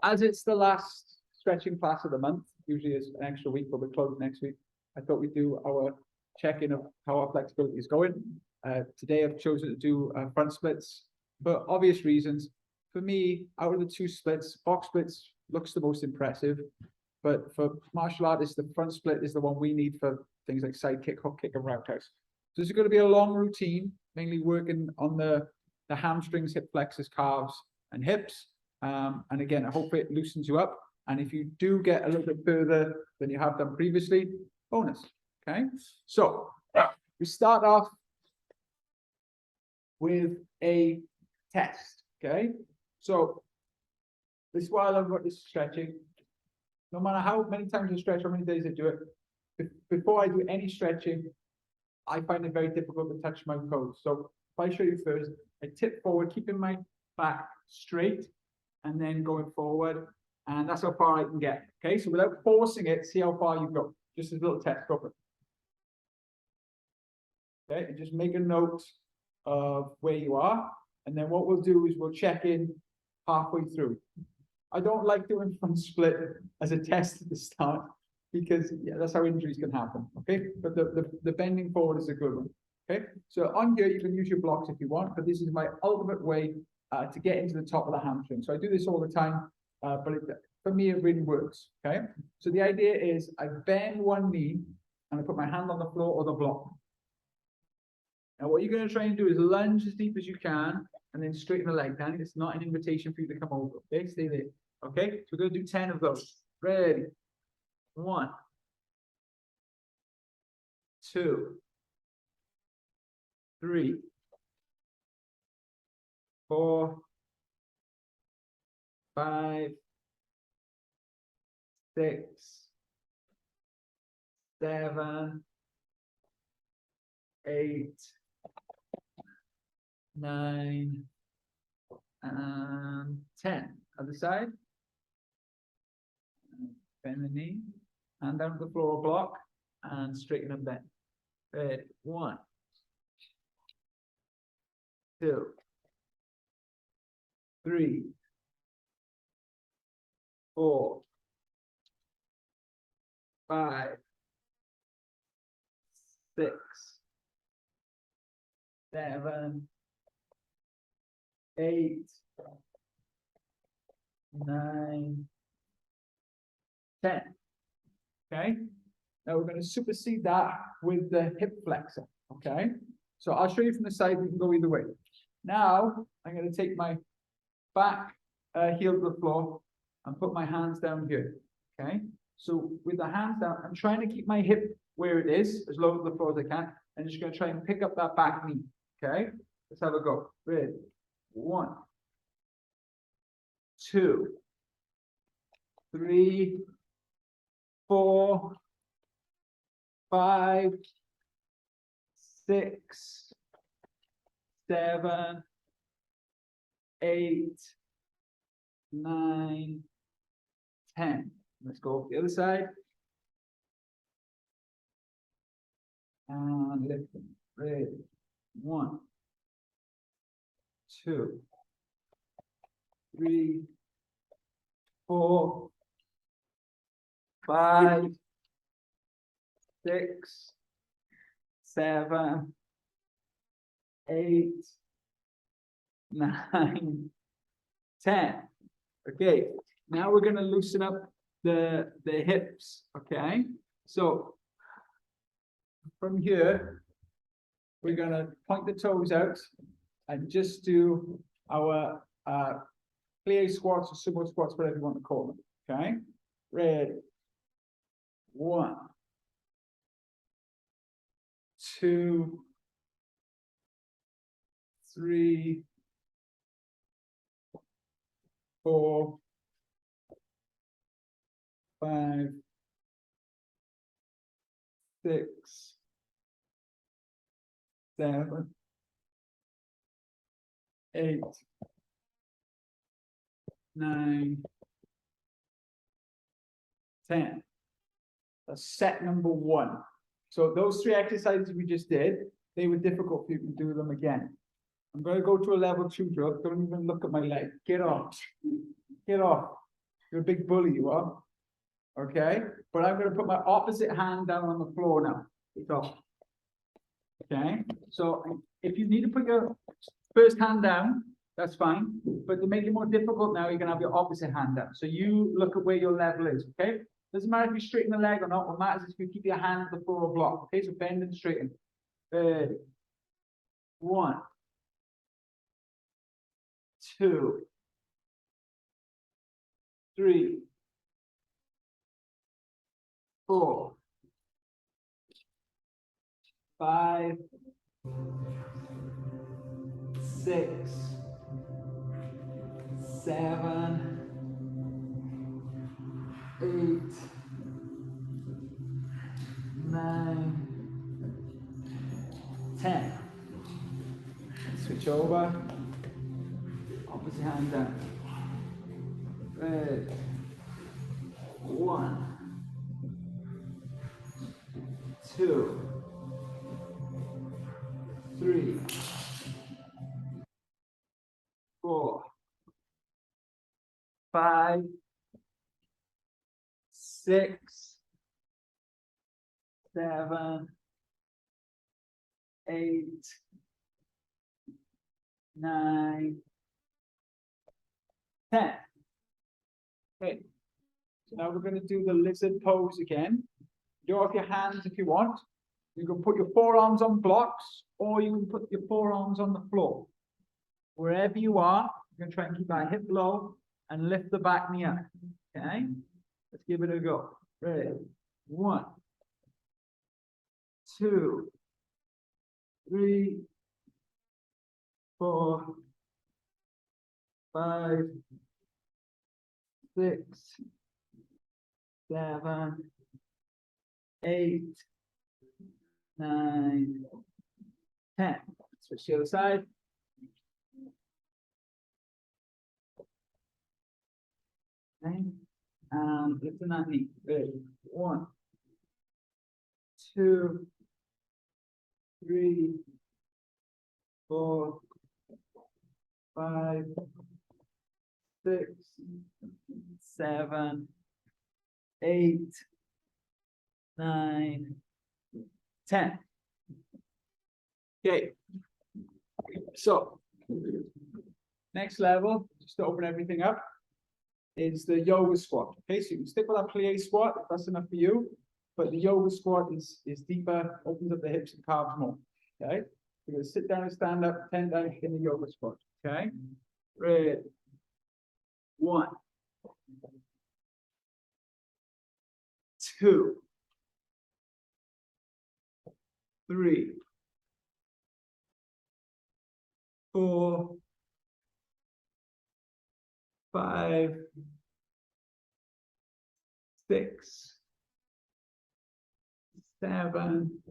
As it's the last stretching class of the month, usually it's an extra week, but we're closed next week. I thought we'd do our check-in of how our flexibility is going. Today I've chosen to do front splits for obvious reasons. For me, out of the two splits, box splits looks the most impressive, but for martial artists, the front split is the one we need for things like side kick, hook kick, and roundhouse. So it's going to be a long routine, mainly working on the hamstrings, hip flexors, calves, and hips. And again, I hope it loosens you up. And if you do get a little bit further than you have done previously, bonus. Okay, so we start off with a test. Okay, so this is why I love about this stretching. No matter how many times I stretch, how many days I do it, before I do any stretching, I find it very difficult to touch my toes. So if I show you first, I tip forward, keeping my back straight, and then going forward, and that's how far I can get. Okay, so without forcing it, see how far you go. Just a little test. Go for it. Okay, and just make a note of where you are, and then what we'll do is we'll check in halfway through. I don't like doing front split as a test at the start because that's how injuries can happen. Okay, but the bending forward is a good one. Okay, so on here you can use your blocks if you want, but this is my ultimate way to get into the top of the hamstring. So I do this all the time, but for me it really works. Okay, so the idea is I bend one knee and I put my hand on the floor or the block. Now what you're going to try and do is lunge as deep as you can and then straighten the leg down. It's not an invitation for you to come over. Okay, stay there. Okay, so we're going to do 10 of those. Ready? 1, 2, 3, 4, 5, 6, 7, 8, 9, and 10. Other side. Bend the knee, hand down to the floor or block, and straighten and bend. Ready? 1, 2, 3, 4, 5, 6, 7, 8, 9, 10. Okay, now we're going to supersede that with the hip flexor. Okay, so I'll show you from the side. We can go either way. Now I'm going to take my back heel to the floor and put my hands down here. Okay, so with the hands down, I'm trying to keep my hip where it is, as low to the floor as I can. I'm just going to try and pick up that back knee. Okay, let's have a go. Ready? 1, 2, 3, 4, 5, 6, 7, 8, 9, 10. Let's go over the other side. And lift them. Ready? 1, 2, 3, 4, 5, 6, 7, 8, 9, 10. Okay, now we're going to loosen up the hips. Okay, so from here we're going to point the toes out and just do our plie squats or sumo squats, whatever you want to call them. Okay, ready? 1, 2, 3, 4, 5, 6, 7, 8, 9, 10. That's set number 1. So those 3 exercises we just did, they were difficult for you to do them again. I'm going to go to a level 2 drill. Don't even look at my leg. Get off. Get off. You're a big bully, you are. Okay? But I'm going to put my opposite hand down on the floor now. It's off. Okay? So if you need to put your first hand down, that's fine. But to make it more difficult now, you're going to have your opposite hand down. So you look at where your level is. Okay? Doesn't matter if you straighten the leg or not. What matters is if you keep your hand on the floor or block. Okay? So bend and straighten. 1, 2, 3, 4, 5, 6, 7, 8, 9, 10. Switch over. Opposite hand down. Ready. 1, 2, 3, 4, 5, 6, 7, 8, 9, 10. Okay. So now we're going to do the lizard pose again. Do off your hands if you want. You can put your forearms on blocks, or you can put your forearms on the floor. Wherever you are, you're going to try and keep that hip low and lift the back knee up. Okay? Let's give it a go. Ready? 1, 2, 3, 4, 5, 6, 7, 8, 9, 10. Switch to the other side. Okay. Lifting that knee. Ready? 1, 2, 3, 4, 5, 6, 7, 8, 9, 10. Okay. So next level, just to open everything up, is the yoga squat. Okay, so you can stick with that plie squat if that's enough for you, but the yoga squat is deeper, opens up the hips and calves more. Okay, you're going to sit down and stand up, 10 down in the yoga squat. Okay, ready? 1, 2, 3, 4, 5, 6, 7,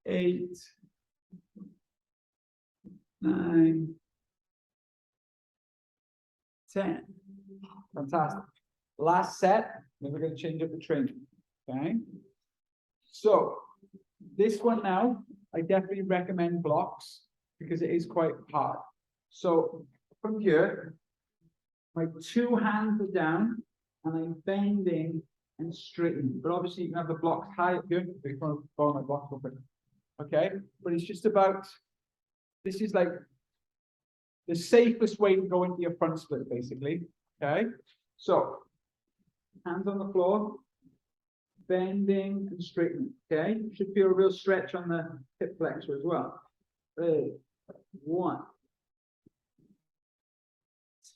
8, 9, 10. Fantastic. Last set, then we're going to change up the training. Okay. So this one now, I definitely recommend blocks because it is quite hard. So from here, my 2 hands are down and I'm bending and straightening. But obviously you can have the blocks high up here. If you want to borrow my blocks open. Okay, but it's just about, this is like the safest way to go into your front split, basically. Okay, so hands on the floor, bending and straightening. Okay, you should feel a real stretch on the hip flexor as well. Ready? 1,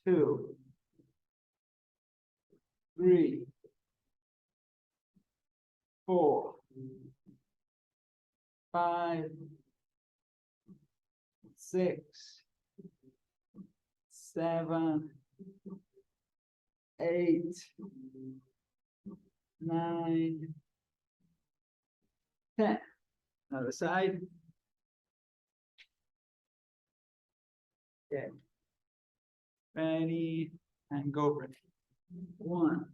2, 3, 4, 5, 6, 7, 8, 9, 10. Other side. Okay. Ready and go for it. 1,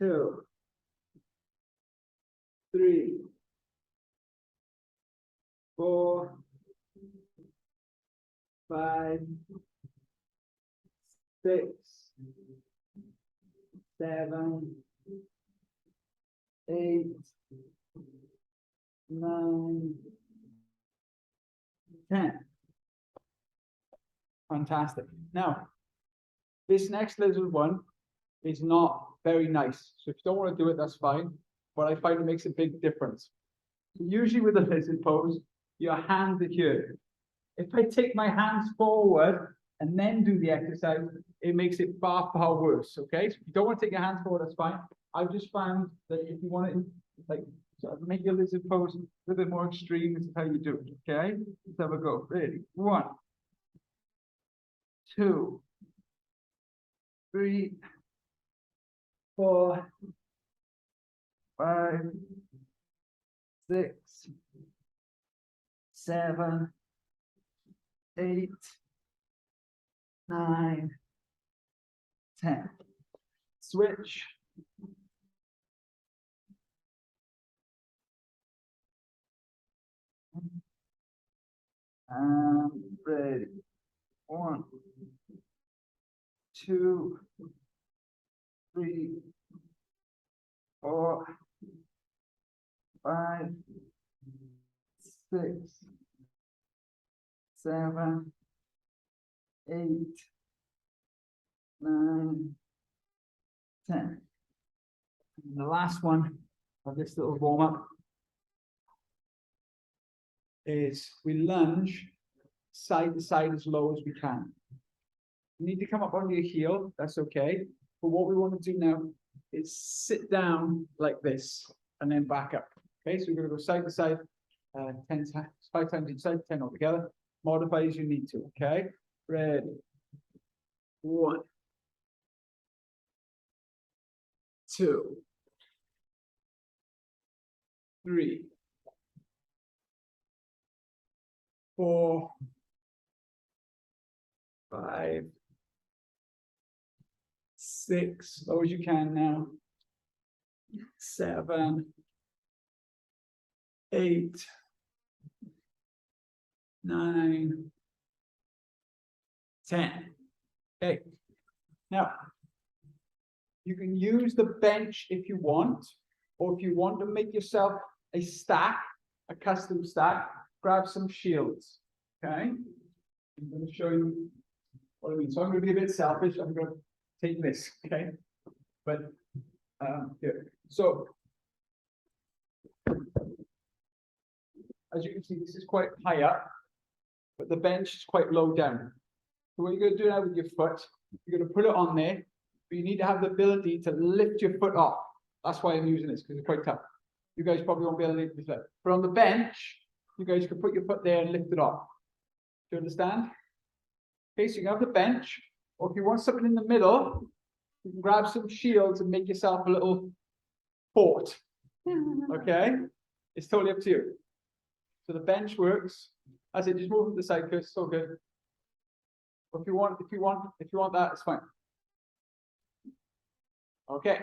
2, 3, 4, 5, 6, 7, 8, 9, 10. Fantastic. Now, this next little one is not very nice. So if you don't want to do it, that's fine. But I find it makes a big difference. Usually with a lizard pose, your hands are here. If I take my hands forward and then do the exercise, it makes it far, far worse. Okay, so if you don't want to take your hands forward, that's fine. I've just found that if you want to like sort of make your lizard pose a little bit more extreme, this is how you do it. Okay, let's have a go. Ready? 1, 2, 3, 4, 5, 6, 7, 8, 9, 10. Switch. And ready. 1, 2, 3, 4, 5, 6, 7, 8, 9, 10. And the last one of this little warm up is we lunge side to side as low as we can. You need to come up on your heel, that's okay. But what we want to do now is sit down like this and then back up. Okay, so we're going to go side to side 10 times, 5 times each side, 10 altogether. Modify as you need to, okay? Ready. 1, 2, 3, 4, 5, 6, slow as you can now. 7, 8, 9, 10. Okay. Now, you can use the bench if you want, or if you want to make yourself a stack, a custom stack, grab some shields. Okay. I'm going to show you what I mean. So I'm going to be a bit selfish. I'm going to take this. Okay. But here. So as you can see, this is quite high up, but the bench is quite low down. So what you're going to do now with your foot, you're going to put it on there, but you need to have the ability to lift your foot off. That's why I'm using this, because it's quite tough. You guys probably won't be able to lift this up. But on the bench, you guys can put your foot there and lift it off. Do you understand? Okay, so you can have the bench, or if you want something in the middle, you can grab some shields and make yourself a little fort. Okay? It's totally up to you. So the bench works. As it just move to the side, because it's so good. But if you want that, it's fine. Okay.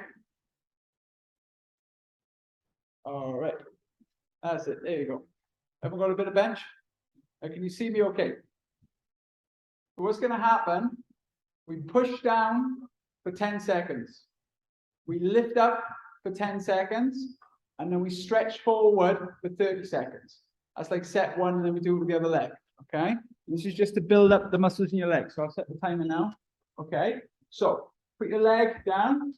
All right. That's it. There you go. Everyone got a bit of bench? Now, can you see me okay? So what's going to happen? We push down for 10 seconds. We lift up for 10 seconds. And then we stretch forward for 30 seconds. That's like set 1, and then we do it with the other leg. Okay? This is just to build up the muscles in your leg. So I'll set the timer now. Okay? So put your leg down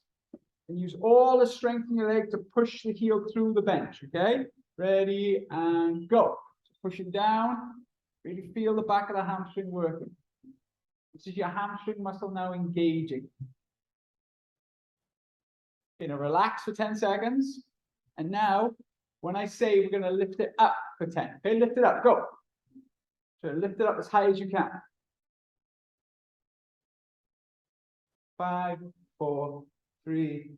and use all the strength in your leg to push the heel through the bench. Okay? Ready and go. Push it down. Really feel the back of the hamstring working. This is your hamstring muscle now engaging. Okay, now relax for 10 seconds. And now, when I say we're going to lift it up for 10. Okay, lift it up. Go. So lift it up as high as you can. 5, 4, 3,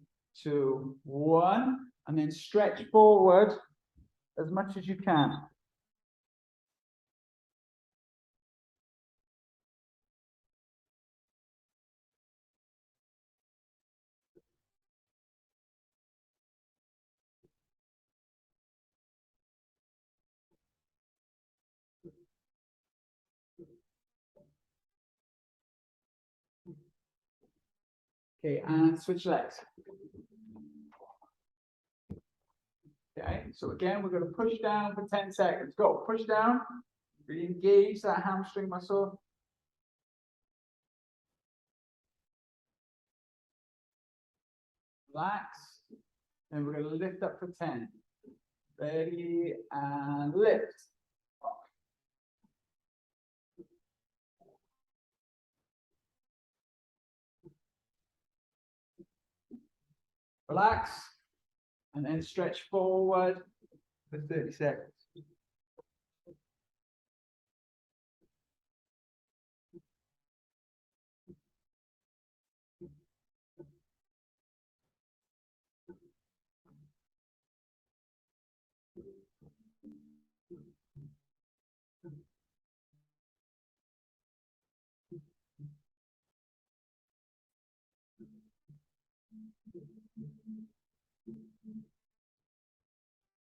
2, 1. And then stretch forward as much as you can. Okay, and switch legs. Okay, so again, we're going to push down for 10 seconds. Go, push down. Really engage that hamstring muscle. Relax. And we're going to lift up for 10. Ready, and lift. Relax. And then stretch forward for 30 seconds.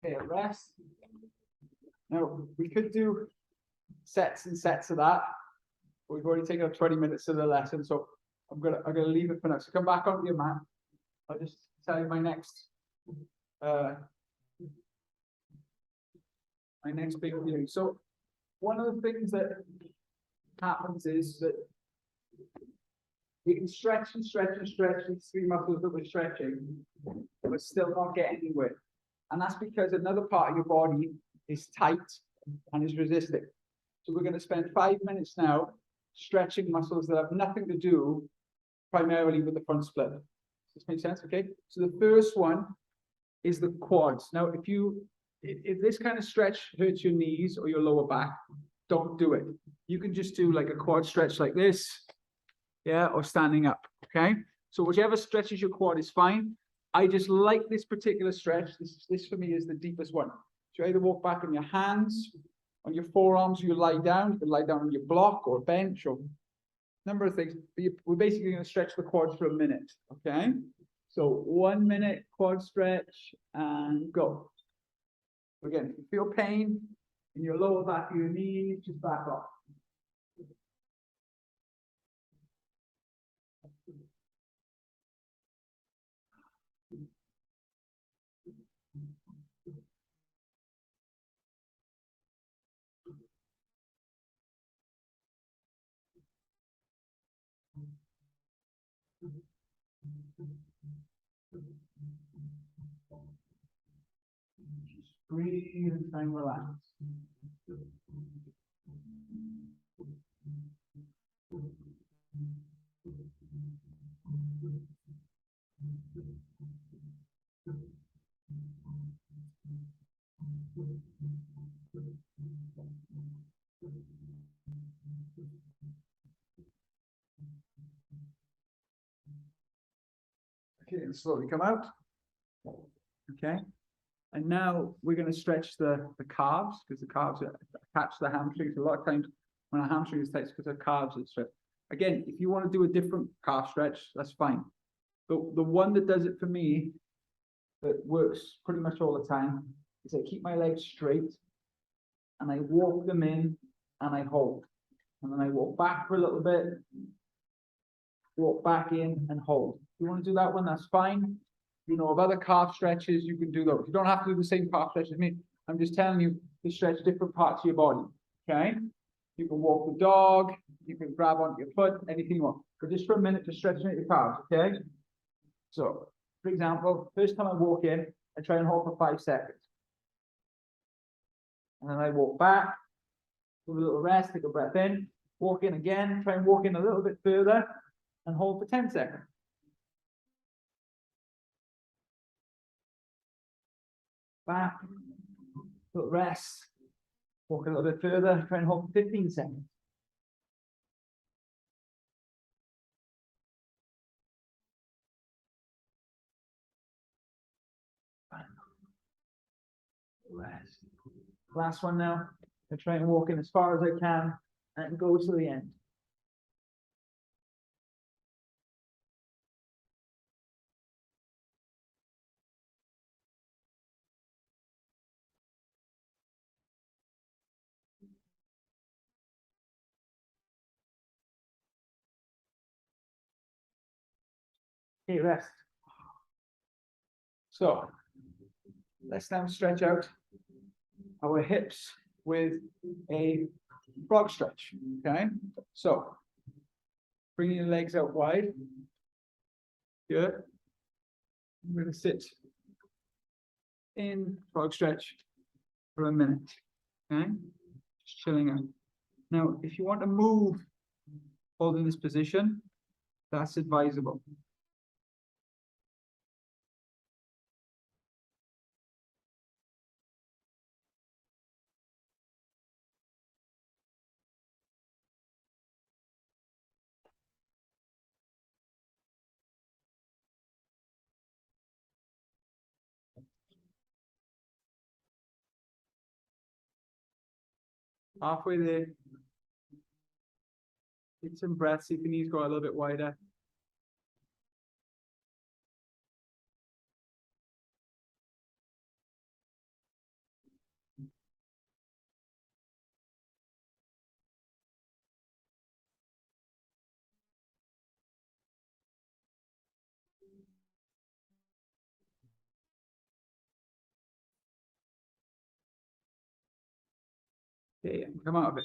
Okay, rest. Now, we could do sets and sets of that. We've already taken up 20 minutes of the lesson, so I'm gonna leave it for now. So come back onto your mat. I'll just tell you my next big review. So one of the things that happens is that we can stretch and stretch and stretch these three muscles that we're stretching, but still not get anywhere. And that's because another part of your body is tight and is resisting. So we're going to spend 5 minutes now stretching muscles that have nothing to do primarily with the front split. Does this make sense? Okay. So the first one is the quads. Now, if this kind of stretch hurts your knees or your lower back, don't do it. You can just do like a quad stretch like this, yeah, or standing up. Okay. So whichever stretches your quad is fine. I just like this particular stretch. This for me is the deepest one. So you either walk back on your hands, on your forearms, you lie down. You can lie down on your block or bench or a number of things. But we're basically going to stretch the quads for a minute. Okay. So 1 minute quad stretch and go. Again, if you feel pain in your lower back of your knees, just back off. Just breathe and try and relax. Okay, and slowly come out. Okay. And now we're going to stretch the calves because the calves are attached to the hamstrings. A lot of times when a hamstring is tight, it's because the calves are stretched. Again, if you want to do a different calf stretch, that's fine. But the one that does it for me, that works pretty much all the time, is I keep my legs straight and I walk them in and I hold. And then I walk back for a little bit, walk back in and hold. If you want to do that one, that's fine. You know, of other calf stretches, you can do those. You don't have to do the same calf stretch as me. I'm just telling you to stretch different parts of your body. Okay? You can walk the dog, you can grab onto your foot, anything you want. But just for a minute, just stretching out your calves, okay? So, for example, first time I walk in, I try and hold for 5 seconds. And then I walk back, do a little rest, take a breath in, walk in again, try and walk in a little bit further, and hold for 10 seconds. Back, little rest, walk a little bit further, try and hold for 15 seconds. Rest. Last one now. I try and walk in as far as I can and go to the end. Okay, rest. So let's now stretch out our hips with a frog stretch. Okay, so bringing your legs out wide. Good. I'm going to sit in frog stretch for a minute. Okay, just chilling out. Now, if you want to move holding this position, that's advisable. Halfway there. Take some breaths, see if your knees go a little bit wider. Okay, and come out of it.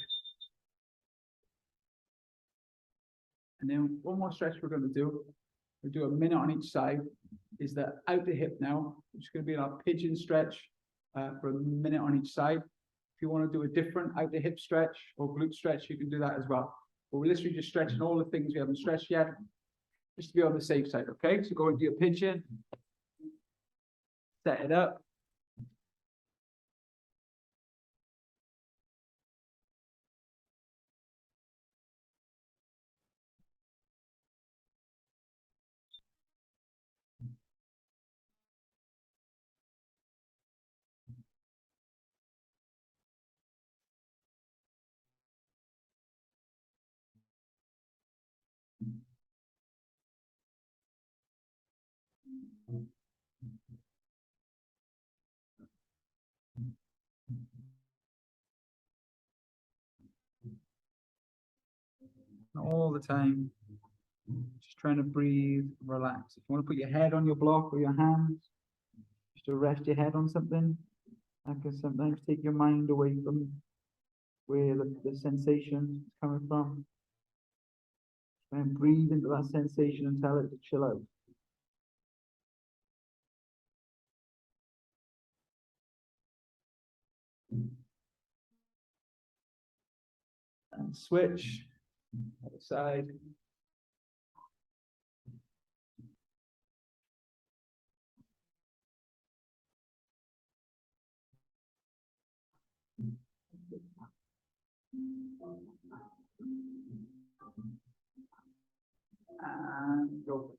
And then one more stretch we're going to do. We'll do a minute on each side. Is the out the hip now. It's going to be our pigeon stretch for a minute on each side. If you want to do a different out the hip stretch or glute stretch, you can do that as well. But we're literally just stretching all the things we haven't stretched yet, just to be on the safe side. Okay, so go into your pigeon, set it up. All the time. Just trying to breathe, relax. If you want to put your head on your block or your hands, just to rest your head on something, that can sometimes take your mind away from where the sensation is coming from. Try and breathe into that sensation and tell it to chill out. And switch, other side. And go.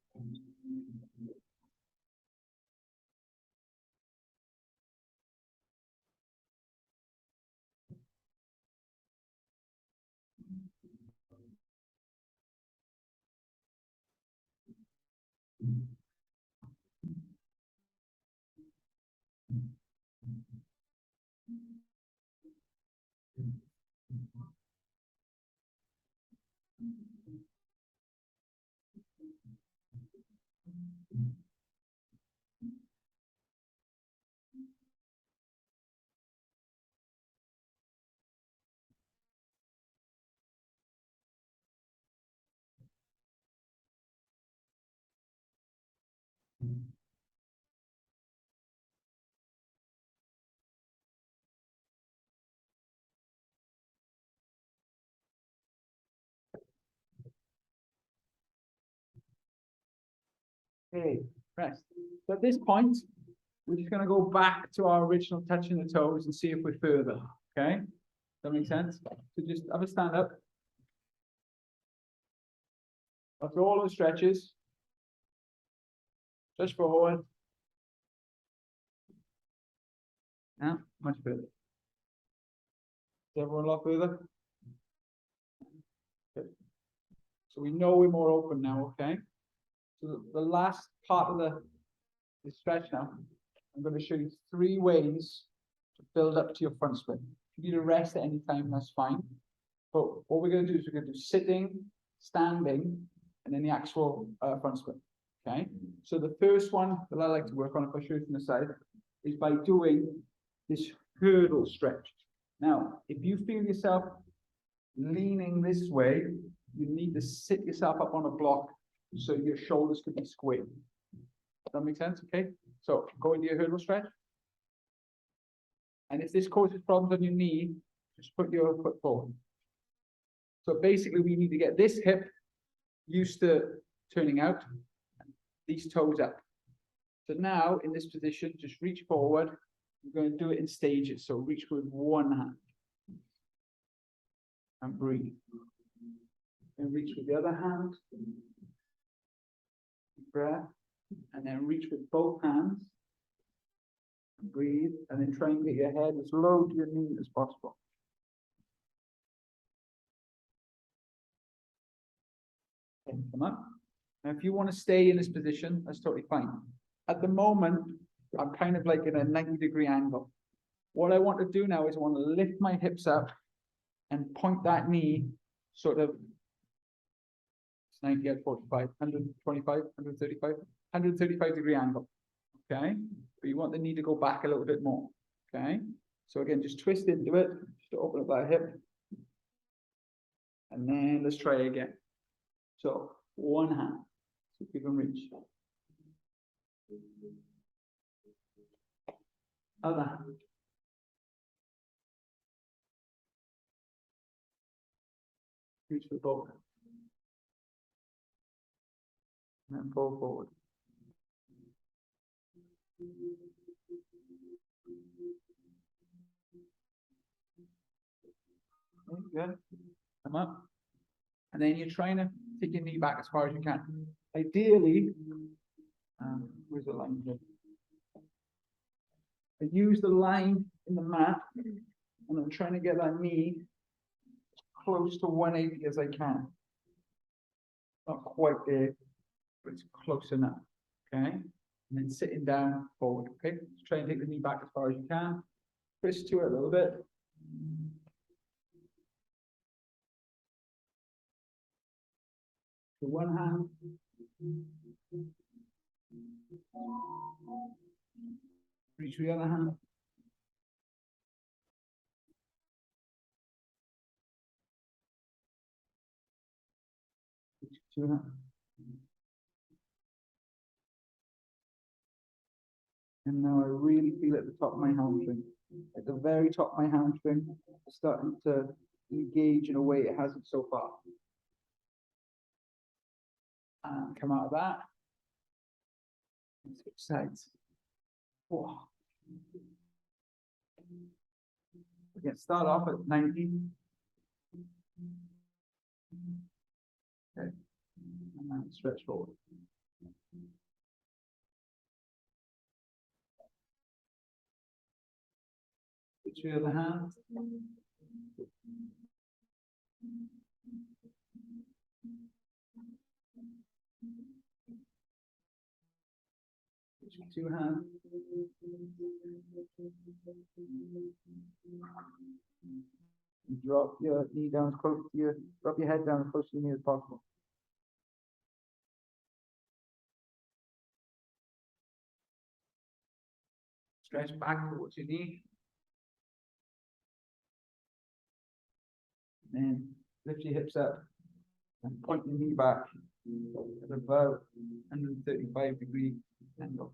Okay, rest. So at this point, we're just going to go back to our original touching the toes and see if we're further. Okay, does that make sense? So just have a stand up. After all those stretches, stretch forward. Yeah, much further. Is everyone a lot further? Good. So we know we're more open now, okay? So the last part of the stretch now, I'm going to show you 3 ways to build up to your front split. If you need a rest at any time, that's fine. But what we're going to do is we're going to do sitting, standing, and then the actual front split. Okay, so the first one that I like to work on, if I show you from the side, is by doing this hurdle stretch. Now, if you feel yourself leaning this way, you need to sit yourself up on a block so your shoulders can be squared. Does that make sense? Okay, so go into your hurdle stretch. And if this causes problems on your knee, just put your foot forward. So basically, we need to get this hip used to turning out, these toes up. So now, in this position, just reach forward. We're going to do it in stages. So reach with one hand. And breathe. And reach with the other hand. Breath. And then reach with both hands. Breathe. And then try and get your head as low to your knee as possible. Okay, come up. Now, if you want to stay in this position, that's totally fine. At the moment, I'm kind of like in a 90-degree angle. What I want to do now is I want to lift my hips up and point that knee sort of 90 at 45, 125, 135, 135-degree angle. Okay, but you want the knee to go back a little bit more. Okay, so again, just twist into it, just to open up that hip. And then let's try again. So one hand, so you can reach. Other hand. Reach for both. And then pull forward. Okay, good. Come up. And then you're trying to take your knee back as far as you can. Ideally, where's the line here? I use the line in the mat, and I'm trying to get that knee as close to 180 as I can. Not quite there, but it's close enough. Okay, and then sitting down forward. Okay, just try and take the knee back as far as you can. Twist to it a little bit. To one hand. Reach with the other hand. Reach with two hands. And now I really feel at the top of my hamstring. At the very top of my hamstring, starting to engage in a way it hasn't so far. And come out of that. And switch sides. Whoa. Again, start off at 90. Okay. And then stretch forward. Switch the other hand. Switch with two hands. Drop your knee down as close to your, drop your head down as close to your knee as possible. Stretch back towards your knee. And then lift your hips up and point your knee back at about 135-degree angle.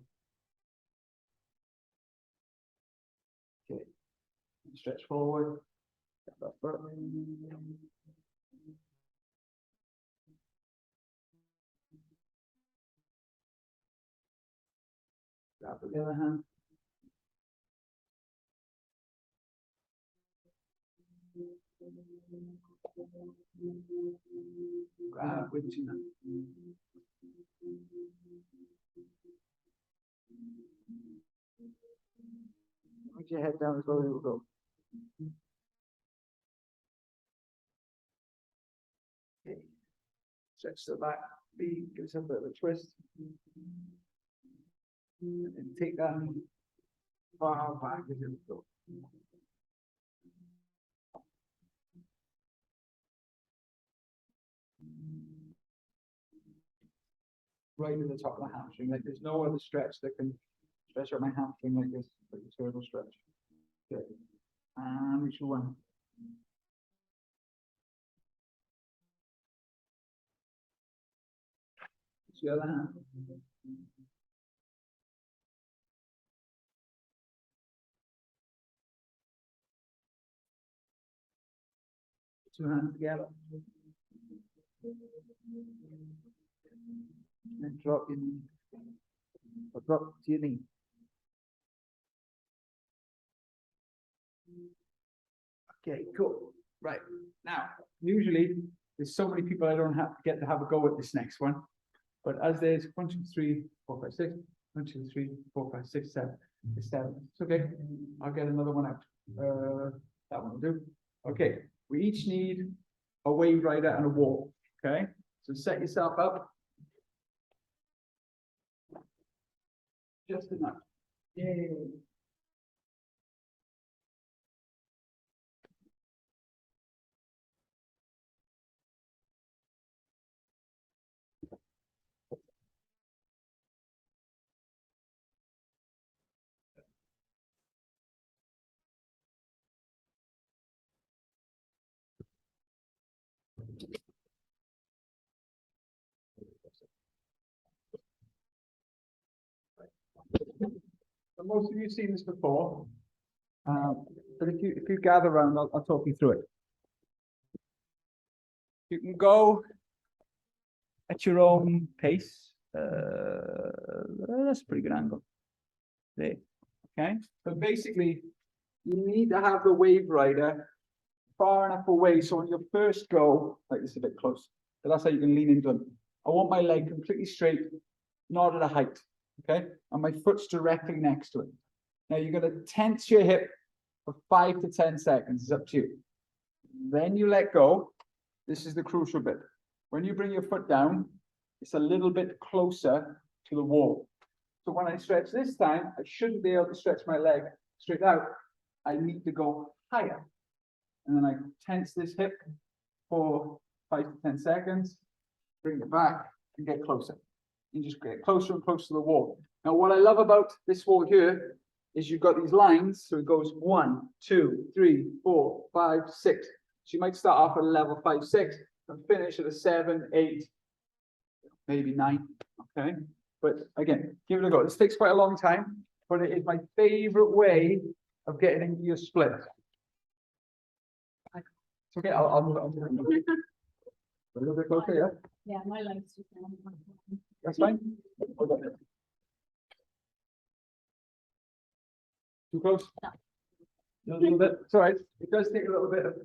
Okay. Stretch forward. Grab with the other hand. Grab with two hands. Put your head down as low as it will go. Okay. Stretch the back feet, give yourself a bit of a twist. And take that far back as it will go. right at the top of my hamstring. Like there's no other stretch that can stretch out my hamstring like this, like a turtle stretch. Okay. And reach one. The other hand. Two hands together. And drop your knee. Or drop to your knee. Okay, cool. Right. Now, usually there's so many people I don't have to get to have a go at this next one. But as there's 1, 2, 3, 4, 5, 6, 1, 2, 3, 4, 5, 6, 7. It's 7. It's okay. I'll get another one out. That one will do. Okay. We each need a wave rider and a wall. Okay. So set yourself up. Just enough. Yay. So most of you have seen this before, but if you gather around, I'll talk you through it. You can go at your own pace. That's a pretty good angle. There. Okay. So basically, you need to have the wave rider far enough away. So on your first go, like this a bit close, but that's how you can lean into it. I want my leg completely straight, not at a height. Okay. And my foot's directly next to it. Now you're going to tense your hip for 5 to 10 seconds. It's up to you. Then you let go. This is the crucial bit. When you bring your foot down, it's a little bit closer to the wall. So when I stretch this time, I shouldn't be able to stretch my leg straight out. I need to go higher. And then I tense this hip for 5 to 10 seconds, bring it back and get closer. You just get closer and closer to the wall. Now, what I love about this wall here is you've got these lines. So it goes 1, 2, 3, 4, 5, 6. So you might start off at a level 5, 6 and finish at a 7, 8, maybe 9. Okay. But again, give it a go. This takes quite a long time, but it is my favorite way of getting into your split. It's okay. I'll move it a little bit closer, yeah? Yeah, my legs just down. That's fine. Too close? No. A little bit. It's all right. It does take a little bit of.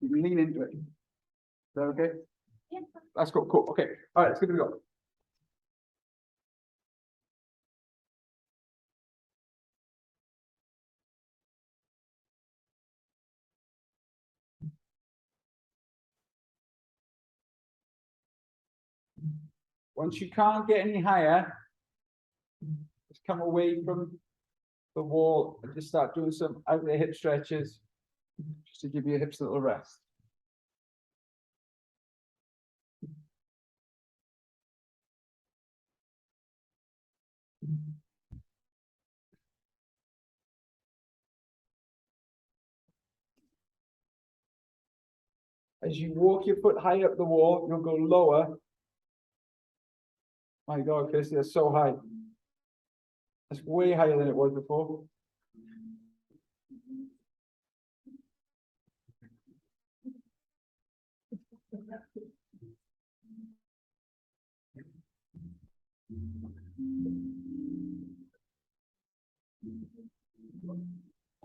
You can lean into it. Is that okay? Yeah. That's cool. Cool. Okay. All right. Let's give it a go. Once you can't get any higher, just come away from the wall and just start doing some out there hip stretches just to give your hips a little rest. As you walk your foot high up the wall, you'll go lower. My God, Chris, they're so high. That's way higher than it was before.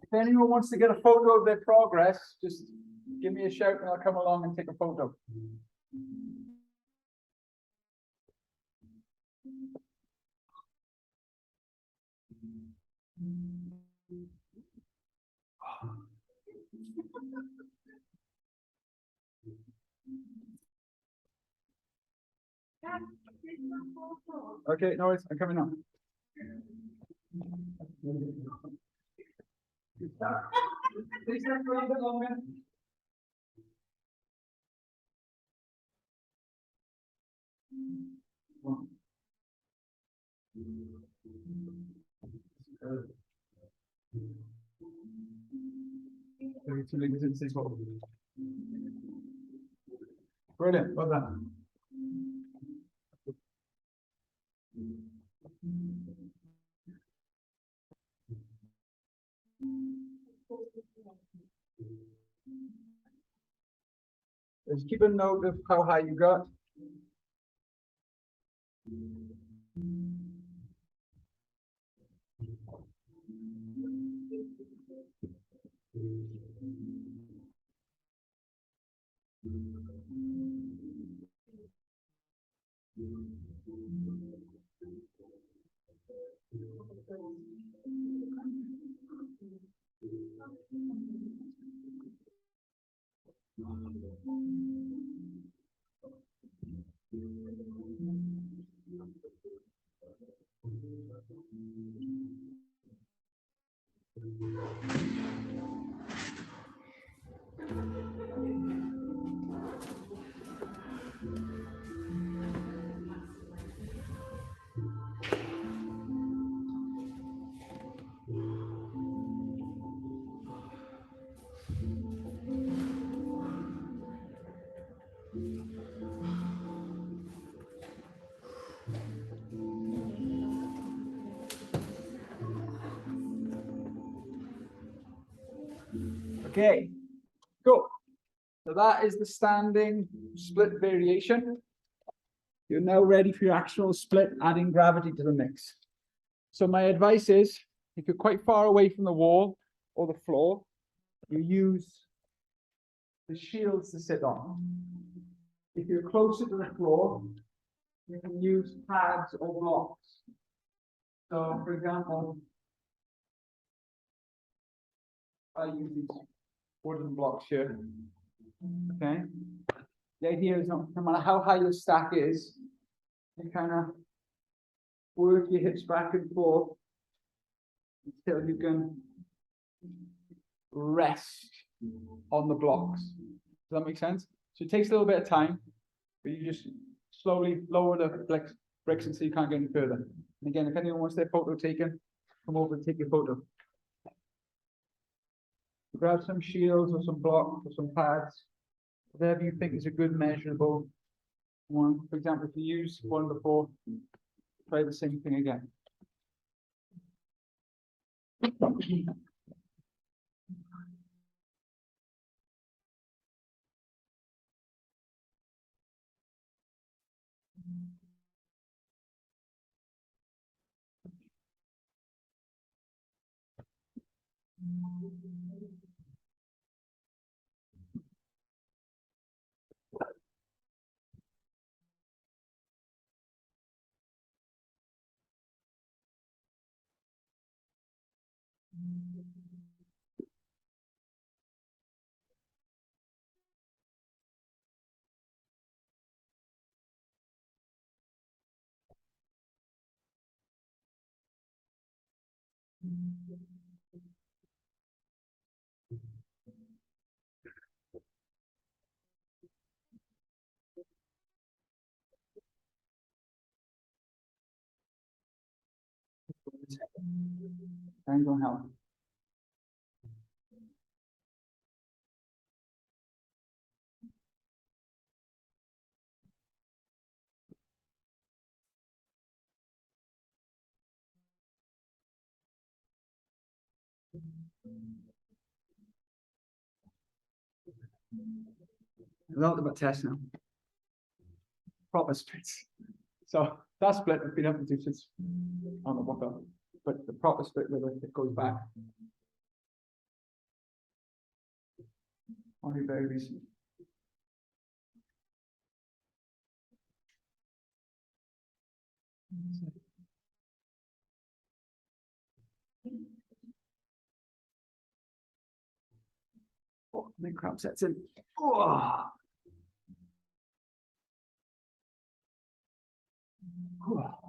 If anyone wants to get a photo of their progress, just give me a shout and I'll come along and take a photo. Okay, no worries, I'm coming on. Please stay for a little bit longer. Brilliant, well done. Just keep a note of how high you got. Okay, go. So that is the standing split variation. You're now ready for your actual split, adding gravity to the mix. So my advice is, if you're quite far away from the wall or the floor, you use the shields to sit on. If you're closer to the floor, you can use pads or blocks. So, for example, I use these wooden blocks here. Okay. The idea is no matter how high your stack is, you kind of work your hips back and forth until you can rest on the blocks. Does that make sense? So it takes a little bit of time, but you just slowly lower the bricks until you can't get any further. And again, if anyone wants their photo taken, come over and take your photo. Grab some shields or some blocks or some pads, whatever you think is a good measurable one. For example, if you use one before, try the same thing again. Thanks for help. The ultimate test now. Proper splits. So that split has been able to do since I don't know what the, but the proper split where it goes back. Only very recent. Oh, then crab sets in. Oh. Oh.